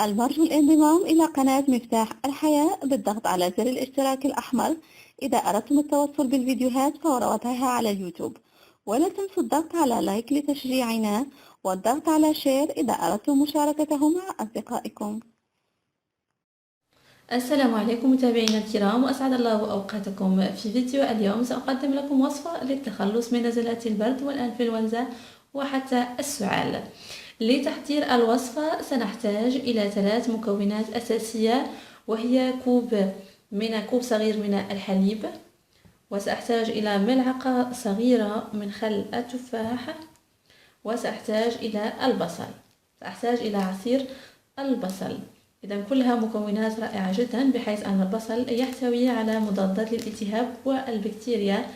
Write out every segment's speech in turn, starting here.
المرجو الانضمام إلى قناة مفتاح الحياة بالضغط على زر الاشتراك الأحمر إذا أردتم التوصل بالفيديوهات فور وضعها على اليوتيوب، ولا تنسوا الضغط على لايك لتشجيعنا والضغط على شير إذا أردتم مشاركته مع أصدقائكم. السلام عليكم متابعينا الكرام، وأسعد الله أوقاتكم. في فيديو اليوم سأقدم لكم وصفة للتخلص من نزلات البرد والإنفلونزا وحتى السعال. لتحضير الوصفة سنحتاج إلى 3 مكونات أساسية، وهي كوب صغير من الحليب، وسأحتاج إلى ملعقة صغيرة من خل التفاح، وسأحتاج إلى البصل، سأحتاج إلى عصير البصل. إذا كلها مكونات رائعة جدا، بحيث أن البصل يحتوي على مضادات للالتهاب والبكتيريا،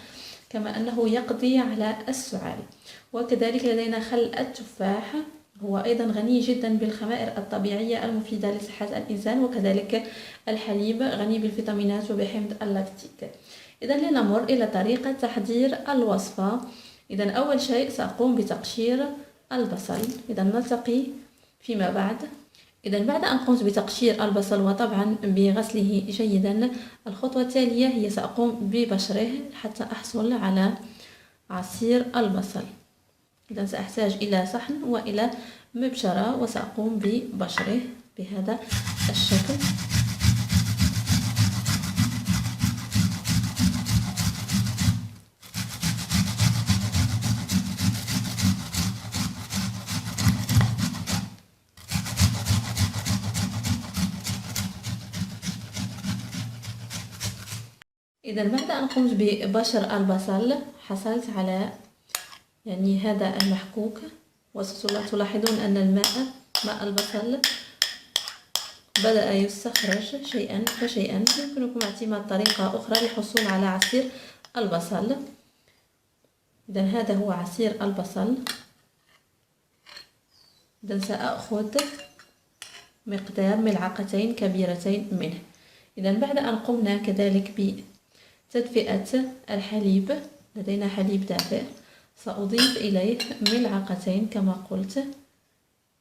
كما أنه يقضي على السعال. وكذلك لدينا خل التفاح، هو أيضا غني جدا بالخمائر الطبيعية المفيدة لصحة الإنسان، وكذلك الحليب غني بالفيتامينات وبحمض اللاكتيك. إذا لنمر إلى طريقة تحضير الوصفة. إذا أول شيء سأقوم بتقشير البصل، إذا نلتقي فيما بعد. إذا بعد أن قمت بتقشير البصل وطبعا بغسله جيدا، الخطوة التالية هي سأقوم ببشره حتى أحصل على عصير البصل. إذا سأحتاج إلى صحن وإلى مبشرة، وسأقوم ببشره بهذا الشكل. إذا بعد أن قمت ببشر البصل حصلت على هذا المحكوك، وستلاحظون أن ماء البصل بدأ يستخرج شيئا فشيئا. يمكنكم اعتماد طريقة أخرى للحصول على عصير البصل. إذا هذا هو عصير البصل. إذا سأخذ مقدار ملعقتين كبيرتين منه. إذا بعد أن قمنا كذلك بتدفئة الحليب، لدينا حليب دافئ، سأضيف إليه ملعقتين كما قلت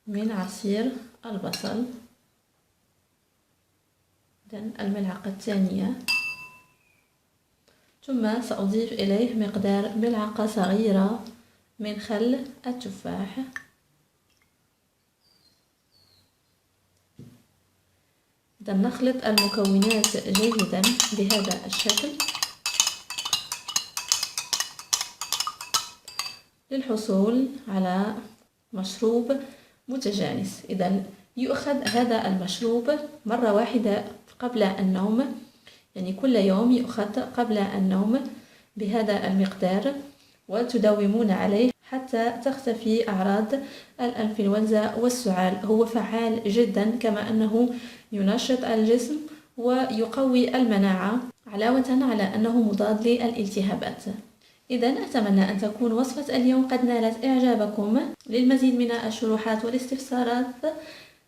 من عصير البصل. إذن الملعقة الثانية، ثم سأضيف إليه مقدار ملعقة صغيرة من خل التفاح. إذن نخلط المكونات جيدا بهذا الشكل للحصول على مشروب متجانس. إذا يؤخذ هذا المشروب مرة واحدة قبل النوم، كل يوم يؤخذ قبل النوم بهذا المقدار، وتداومون عليه حتى تختفي أعراض الإنفلونزا والسعال. هو فعال جدا، كما أنه ينشط الجسم ويقوي المناعة، علاوة على أنه مضاد للالتهابات. إذا أتمنى أن تكون وصفة اليوم قد نالت إعجابكم. للمزيد من الشروحات والاستفسارات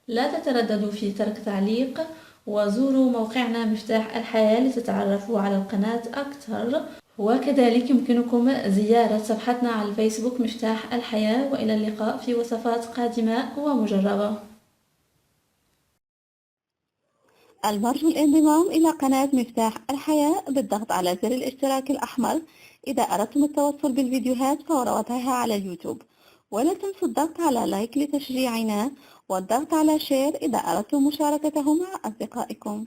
لا تترددوا في ترك تعليق، وزوروا موقعنا مفتاح الحياة لتتعرفوا على القناة أكثر، وكذلك يمكنكم زيارة صفحتنا على الفيسبوك مفتاح الحياة. وإلى اللقاء في وصفات قادمة ومجربة. المرجو الانضمام إلى قناة مفتاح الحياة بالضغط على زر الاشتراك الأحمر إذا أردتم التوصل بالفيديوهات فور وضعها على اليوتيوب، ولا تنسوا الضغط على لايك لتشجيعنا والضغط على شير إذا أردتم مشاركته مع أصدقائكم.